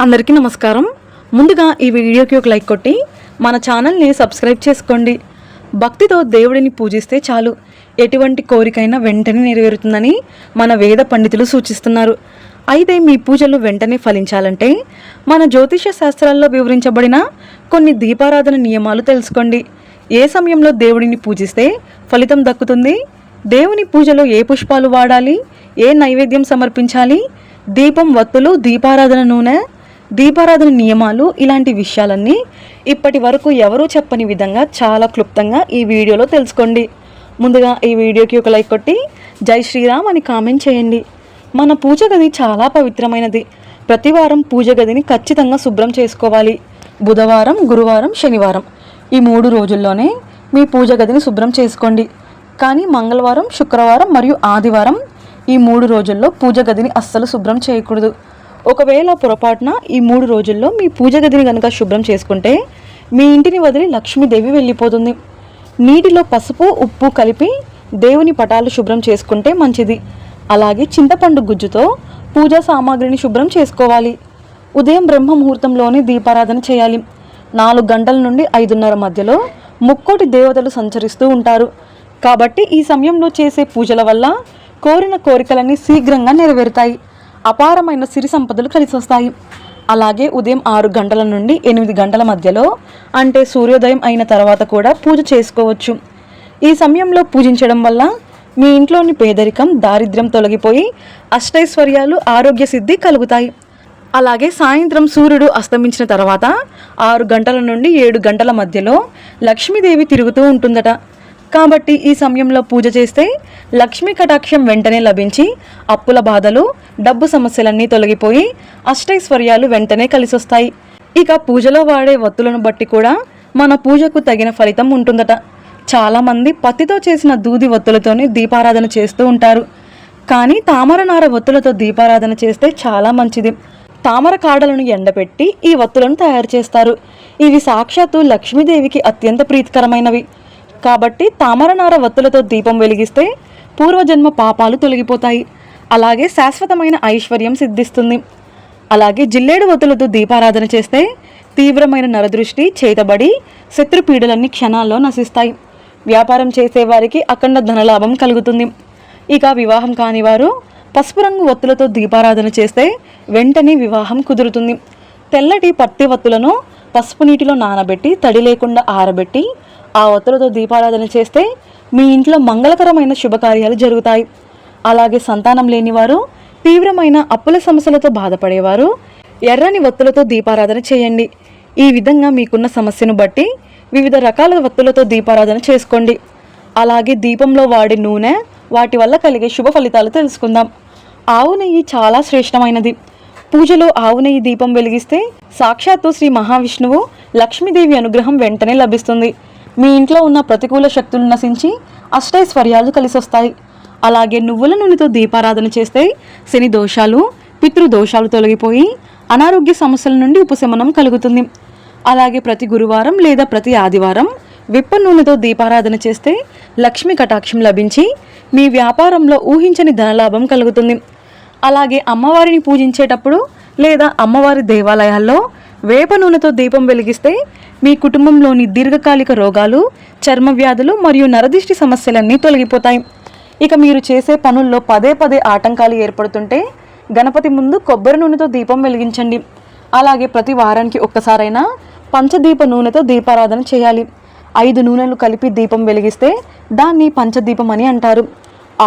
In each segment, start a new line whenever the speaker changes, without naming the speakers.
అందరికీ నమస్కారం. ముందుగా ఈ వీడియోకి ఒక లైక్ కొట్టి మన ఛానల్ని సబ్స్క్రైబ్ చేసుకోండి. భక్తితో దేవుడిని పూజిస్తే చాలు ఎటువంటి కోరికైనా వెంటనే నెరవేరుతుందని మన వేద పండితులు సూచిస్తున్నారు. అయితే మీ పూజలు వెంటనే ఫలించాలంటే మన జ్యోతిష శాస్త్రాల్లో వివరించబడిన కొన్ని దీపారాధన నియమాలు తెలుసుకోండి. ఏ సమయంలో దేవుడిని పూజిస్తే ఫలితం దక్కుతుంది, దేవుని పూజలో ఏ పుష్పాలు వాడాలి, ఏ నైవేద్యం సమర్పించాలి, దీపం, వత్తులు, దీపారాధన నూనె, దీపారాధన నియమాలు, ఇలాంటి విషయాలన్నీ ఇప్పటి వరకు ఎవరూ చెప్పని విధంగా చాలా క్లుప్తంగా ఈ వీడియోలో తెలుసుకోండి. ముందుగా ఈ వీడియోకి ఒక లైక్ కొట్టి జై శ్రీరామ్ అని కామెంట్ చేయండి. మన పూజ గది చాలా పవిత్రమైనది. ప్రతి వారం పూజ గదిని ఖచ్చితంగా శుభ్రం చేసుకోవాలి. బుధవారం, గురువారం, శనివారం ఈ 3 రోజుల్లోనే మీ పూజ గదిని శుభ్రం చేసుకోండి. కానీ మంగళవారం, శుక్రవారం మరియు ఆదివారం ఈ 3 రోజుల్లో పూజ గదిని అస్సలు శుభ్రం చేయకూడదు. ఒకవేళ పొరపాటున ఈ 3 రోజుల్లో మీ పూజ గదిని కనుక శుభ్రం చేసుకుంటే మీ ఇంటిని వదిలి లక్ష్మీదేవి వెళ్ళిపోతుంది. నీటిలో పసుపు, ఉప్పు కలిపి దేవుని పటాలు శుభ్రం చేసుకుంటే మంచిది. అలాగే చింతపండు గుజ్జుతో పూజా సామాగ్రిని శుభ్రం చేసుకోవాలి. ఉదయం బ్రహ్మ ముహూర్తంలోనే దీపారాధన చేయాలి. 4 గంటల నుండి 5:30 మధ్యలో ముక్కోటి దేవతలు సంచరిస్తూ ఉంటారు. కాబట్టి ఈ సమయంలో చేసే పూజల వల్ల కోరిన కోరికలన్నీ శీఘ్రంగా నెరవేరుతాయి. అపారమైన సిరి సంపదలు కలిసి వస్తాయి. అలాగే ఉదయం 6 గంటల నుండి 8 గంటల మధ్యలో, అంటే సూర్యోదయం అయిన తర్వాత కూడా పూజ చేసుకోవచ్చు. ఈ సమయంలో పూజించడం వల్ల మీ ఇంట్లోని పేదరికం, దారిద్ర్యం తొలగిపోయి అష్టైశ్వర్యాలు, ఆరోగ్య సిద్ధి కలుగుతాయి. అలాగే సాయంత్రం సూర్యుడు అస్తమించిన తర్వాత 6 గంటల నుండి 7 గంటల మధ్యలో లక్ష్మీదేవి తిరుగుతూ ఉంటుందట. కాబట్టి ఈ సమయంలో పూజ చేస్తే లక్ష్మీ కటాక్షం వెంటనే లభించి అప్పుల బాధలు, డబ్బు సమస్యలన్నీ తొలగిపోయి అష్టైశ్వర్యాలు వెంటనే కలిసొస్తాయి. ఇక పూజలో వాడే వత్తులను బట్టి కూడా మన పూజకు తగిన ఫలితం ఉంటుందట. చాలామంది పత్తితో చేసిన దూది వత్తులతోనే దీపారాధన చేస్తూ ఉంటారు. కానీ తామర నార వత్తులతో దీపారాధన చేస్తే చాలా మంచిది. తామర కాడలను ఎండబెట్టి ఈ వత్తులను తయారు చేస్తారు. ఇవి సాక్షాత్తు లక్ష్మీదేవికి అత్యంత ప్రీతికరమైనవి. కాబట్టి తామరనార వత్తులతో దీపం వెలిగిస్తే పూర్వజన్మ పాపాలు తొలగిపోతాయి. అలాగే శాశ్వతమైన ఐశ్వర్యం సిద్ధిస్తుంది. అలాగే జిల్లేడు వత్తులతో దీపారాధన చేస్తే తీవ్రమైన నరదృష్టి, చేతబడి, శత్రుపీడలన్నీ క్షణాల్లో నశిస్తాయి. వ్యాపారం చేసేవారికి అఖండ ధనలాభం కలుగుతుంది. ఇక వివాహం కాని వారు పసుపు రంగు వత్తులతో దీపారాధన చేస్తే వెంటనే వివాహం కుదురుతుంది. తెల్లటి పత్తి వత్తులను పసుపు నీటిలో నానబెట్టి తడి లేకుండా ఆరబెట్టి ఆ వత్తులతో దీపారాధన చేస్తే మీ ఇంట్లో మంగళకరమైన శుభకార్యాలు జరుగుతాయి. అలాగే సంతానం లేనివారు, తీవ్రమైన అప్పుల సమస్యలతో బాధపడేవారు ఎర్రని వత్తులతో దీపారాధన చేయండి. ఈ విధంగా మీకున్న సమస్యను బట్టి వివిధ రకాల వత్తులతో దీపారాధన చేసుకోండి. అలాగే దీపంలో వాడే నూనె, వాటి వల్ల కలిగే శుభ ఫలితాలు తెలుసుకుందాం. ఆవు నెయ్యి చాలా శ్రేష్టమైనది. పూజలో ఆవు నెయ్యి దీపం వెలిగిస్తే సాక్షాత్తు శ్రీ మహావిష్ణువు, లక్ష్మీదేవి అనుగ్రహం వెంటనే లభిస్తుంది. మీ ఇంట్లో ఉన్న ప్రతికూల శక్తులు నశించి అష్టైశ్వర్యాలు కలిసొస్తాయి. అలాగే నువ్వుల నూనెతో దీపారాధన చేస్తే శని దోషాలు, పితృదోషాలు తొలగిపోయి అనారోగ్య సమస్యల నుండి ఉపశమనం కలుగుతుంది. అలాగే ప్రతి గురువారం లేదా ప్రతి ఆదివారం విప్ప నూనెతో దీపారాధన చేస్తే లక్ష్మీ కటాక్షం లభించి మీ వ్యాపారంలో ఊహించని ధనలాభం కలుగుతుంది. అలాగే అమ్మవారిని పూజించేటప్పుడు లేదా అమ్మవారి దేవాలయాల్లో వేప నూనెతో దీపం వెలిగిస్తే మీ కుటుంబంలోని దీర్ఘకాలిక రోగాలు, చర్మ వ్యాధులు మరియు నరదిష్టి సమస్యలన్నీ తొలగిపోతాయి. ఇక మీరు చేసే పనుల్లో పదే పదే ఆటంకాలు ఏర్పడుతుంటే గణపతి ముందు కొబ్బరి నూనెతో దీపం వెలిగించండి. అలాగే ప్రతి వారానికి ఒక్కసారైనా పంచదీప నూనెతో దీపారాధన చేయాలి. 5 నూనెలు కలిపి దీపం వెలిగిస్తే దాన్ని పంచదీపం అని అంటారు.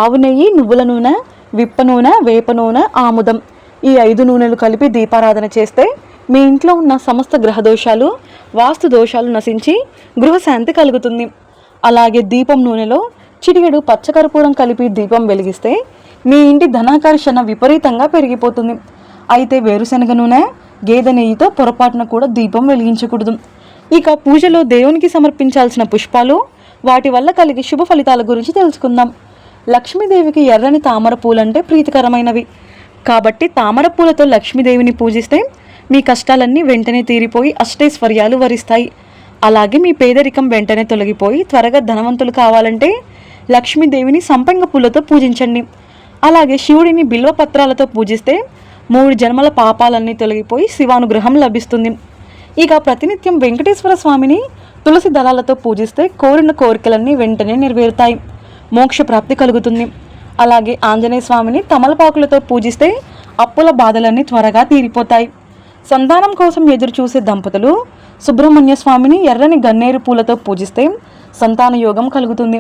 ఆవు నెయ్యి, నువ్వుల నూనె, విప్ప నూనె, వేప నూనె, ఆముదం ఈ 5 నూనెలు కలిపి దీపారాధన చేస్తే మీ ఇంట్లో ఉన్న సమస్త గ్రహదోషాలు, వాస్తు దోషాలు నశించి గృహశాంతి కలుగుతుంది. అలాగే దీపం నూనెలో చిటికెడు పచ్చకర్పూరం కలిపి దీపం వెలిగిస్తే మీ ఇంటి ధనాకర్షణ విపరీతంగా పెరిగిపోతుంది. అయితే వేరుశనగ నూనె, గేదె నెయ్యితో పొరపాటున కూడా దీపం వెలిగించకూడదు. ఇక పూజలో దేవునికి సమర్పించాల్సిన పుష్పాలు, వాటి వల్ల కలిగే శుభ ఫలితాల గురించి తెలుసుకుందాం. లక్ష్మీదేవికి ఎర్రని తామర పూలంటే ప్రీతికరమైనవి. కాబట్టి తామర పూలతో లక్ష్మీదేవిని పూజిస్తే మీ కష్టాలన్నీ వెంటనే తీరిపోయి అష్టైశ్వర్యాలు వరిస్తాయి. అలాగే మీ పేదరికం వెంటనే తొలగిపోయి త్వరగా ధనవంతులు కావాలంటే లక్ష్మీదేవిని సంపంగ పూలతో పూజించండి. అలాగే శివుడిని బిల్వపత్రాలతో పూజిస్తే 3 జన్మల పాపాలన్నీ తొలగిపోయి శివానుగ్రహం లభిస్తుంది. ఇక ప్రతినిత్యం వెంకటేశ్వర స్వామిని తులసి దళాలతో పూజిస్తే కోరిన కోరికలన్నీ వెంటనే నెరవేరుతాయి, మోక్ష ప్రాప్తి కలుగుతుంది. అలాగే ఆంజనేయ స్వామిని తమలపాకులతో పూజిస్తే అప్పుల బాధలన్నీ త్వరగా తీరిపోతాయి. సంతానం కోసం ఎదురు చూసే దంపతులు సుబ్రహ్మణ్య స్వామిని ఎర్రని గన్నేరు పూలతో పూజిస్తే సంతాన యోగం కలుగుతుంది.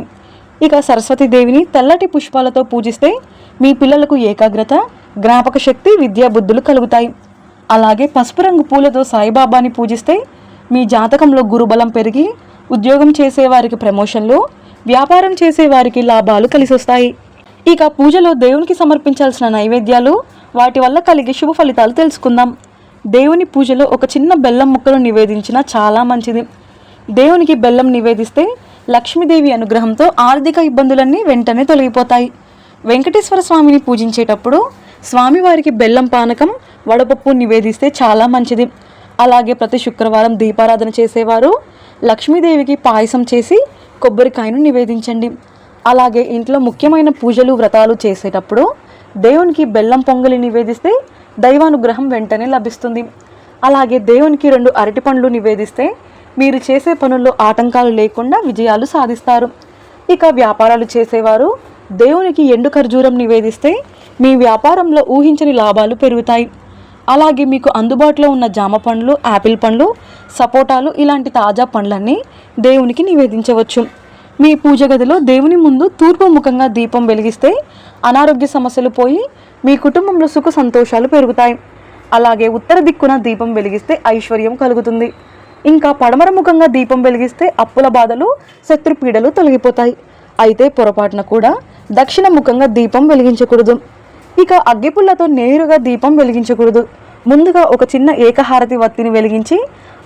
ఇక సరస్వతీదేవిని తెల్లటి పుష్పాలతో పూజిస్తే మీ పిల్లలకు ఏకాగ్రత, జ్ఞాపక శక్తి, విద్యా బుద్ధులు కలుగుతాయి. అలాగే పసుపు రంగు పూలతో సాయిబాబాని పూజిస్తే మీ జాతకంలో గురుబలం పెరిగి ఉద్యోగం చేసేవారికి ప్రమోషన్లు, వ్యాపారం చేసేవారికి లాభాలు కలిసొస్తాయి. ఇక పూజలో దేవునికి సమర్పించాల్సిన నైవేద్యాలు, వాటి వల్ల కలిగే శుభ ఫలితాలు తెలుసుకుందాం. దేవుని పూజలో ఒక చిన్న బెల్లం ముక్కను నివేదించినా చాలా మంచిది. దేవునికి బెల్లం నివేదిస్తే లక్ష్మీదేవి అనుగ్రహంతో ఆర్థిక ఇబ్బందులన్నీ వెంటనే తొలగిపోతాయి. వెంకటేశ్వర స్వామిని పూజించేటప్పుడు స్వామివారికి బెల్లం పానకం, వడపప్పు నివేదిస్తే చాలా మంచిది. అలాగే ప్రతి శుక్రవారం దీపారాధన చేసేవారు లక్ష్మీదేవికి పాయసం చేసి కొబ్బరికాయను నివేదించండి. అలాగే ఇంట్లో ముఖ్యమైన పూజలు, వ్రతాలు చేసేటప్పుడు దేవునికి బెల్లం పొంగలి నివేదిస్తే దైవానుగ్రహం వెంటనే లభిస్తుంది. అలాగే దేవునికి 2 అరటి పండ్లు నివేదిస్తే మీరు చేసే పనుల్లో ఆటంకాలు లేకుండా విజయాలు సాధిస్తారు. ఇక వ్యాపారాలు చేసేవారు దేవునికి ఎండు ఖర్జూరం నివేదిస్తే మీ వ్యాపారంలో ఊహించని లాభాలు పెరుగుతాయి. అలాగే మీకు అందుబాటులో ఉన్న జామ పండ్లు, యాపిల్ పండ్లు, సపోటాలు ఇలాంటి తాజా పండ్లన్నీ దేవునికి నివేదించవచ్చు. మీ పూజ గదిలో దేవుని ముందు తూర్పు ముఖంగా దీపం వెలిగిస్తే అనారోగ్య సమస్యలు పోయి మీ కుటుంబంలో సుఖ సంతోషాలు పెరుగుతాయి. అలాగే ఉత్తర దిక్కున దీపం వెలిగిస్తే ఐశ్వర్యం కలుగుతుంది. ఇంకా పడమర ముఖంగా దీపం వెలిగిస్తే అప్పుల బాధలు, శత్రుపీడలు తొలగిపోతాయి. అయితే పొరపాటున కూడా దక్షిణ ముఖంగా దీపం వెలిగించకూడదు. ఇక అగ్గిపుల్లతో నేరుగా దీపం వెలిగించకూడదు. ముందుగా ఒక చిన్న ఏకహారతి వత్తిని వెలిగించి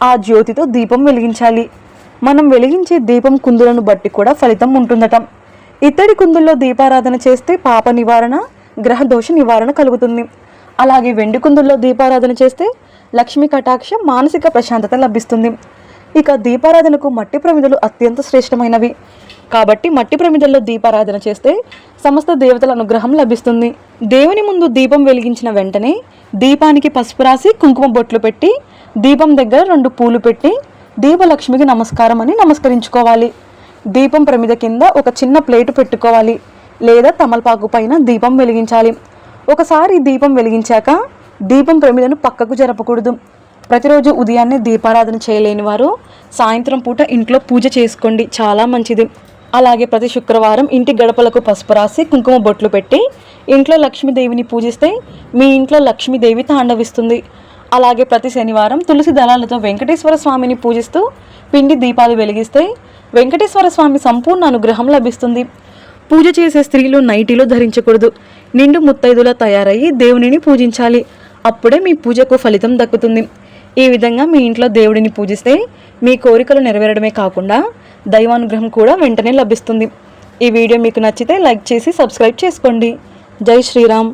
ఆ జ్యోతితో దీపం వెలిగించాలి. మనం వెలిగించే దీపం కుందులను బట్టి కూడా ఫలితం ఉంటుందట. ఇత్తడి కుందుల్లో దీపారాధన చేస్తే పాప నివారణ, గ్రహ దోష నివారణ కలుగుతుంది. అలాగే వెండి కుందుల్లో దీపారాధన చేస్తే లక్ష్మీ కటాక్షం, మానసిక ప్రశాంతత లభిస్తుంది. ఇక దీపారాధనకు మట్టి ప్రమిదలు అత్యంత శ్రేష్టమైనవి కాబట్టి మట్టి ప్రమిదల్లో దీపారాధన చేస్తే సమస్త దేవతల అనుగ్రహం లభిస్తుంది. దేవుని ముందు దీపం వెలిగించిన వెంటనే దీపానికి పసుపు రాసి కుంకుమ బొట్లు పెట్టి దీపం దగ్గర 2 పూలు పెట్టి దీపలక్ష్మికి నమస్కారం అని నమస్కరించుకోవాలి. దీపం ప్రమిద కింద ఒక చిన్న ప్లేటు పెట్టుకోవాలి లేదా తమలపాకు పైన దీపం వెలిగించాలి. ఒకసారి దీపం వెలిగించాక దీపం ప్రమిదను పక్కకు జరపకూడదు. ప్రతిరోజు ఉదయాన్నే దీపారాధన చేయలేని వారు సాయంత్రం పూట ఇంట్లో పూజ చేసుకోండి, చాలా మంచిది. అలాగే ప్రతి శుక్రవారం ఇంటి గడపలకు పసుపు రాసి కుంకుమ బొట్లు పెట్టి ఇంట్లో లక్ష్మీదేవిని పూజిస్తే మీ ఇంట్లో లక్ష్మీదేవి తాండవిస్తుంది. అలాగే ప్రతి శనివారం తులసి దళాలతో వెంకటేశ్వర స్వామిని పూజిస్తూ పిండి దీపాలు వెలిగిస్తే వెంకటేశ్వర స్వామి సంపూర్ణ అనుగ్రహం లభిస్తుంది. పూజ చేసే స్త్రీలు నైటీలో ధరించకూడదు. నిండు ముత్తైదులా తయారయ్యి దేవునిని పూజించాలి. అప్పుడే మీ పూజకు ఫలితం దక్కుతుంది. ఈ విధంగా మీ ఇంట్లో దేవుడిని పూజిస్తే మీ కోరికలు నెరవేరడమే కాకుండా దైవానుగ్రహం కూడా వెంటనే లభిస్తుంది. ఈ వీడియో మీకు నచ్చితే లైక్ చేసి సబ్స్క్రైబ్ చేసుకోండి. జై శ్రీరామ్.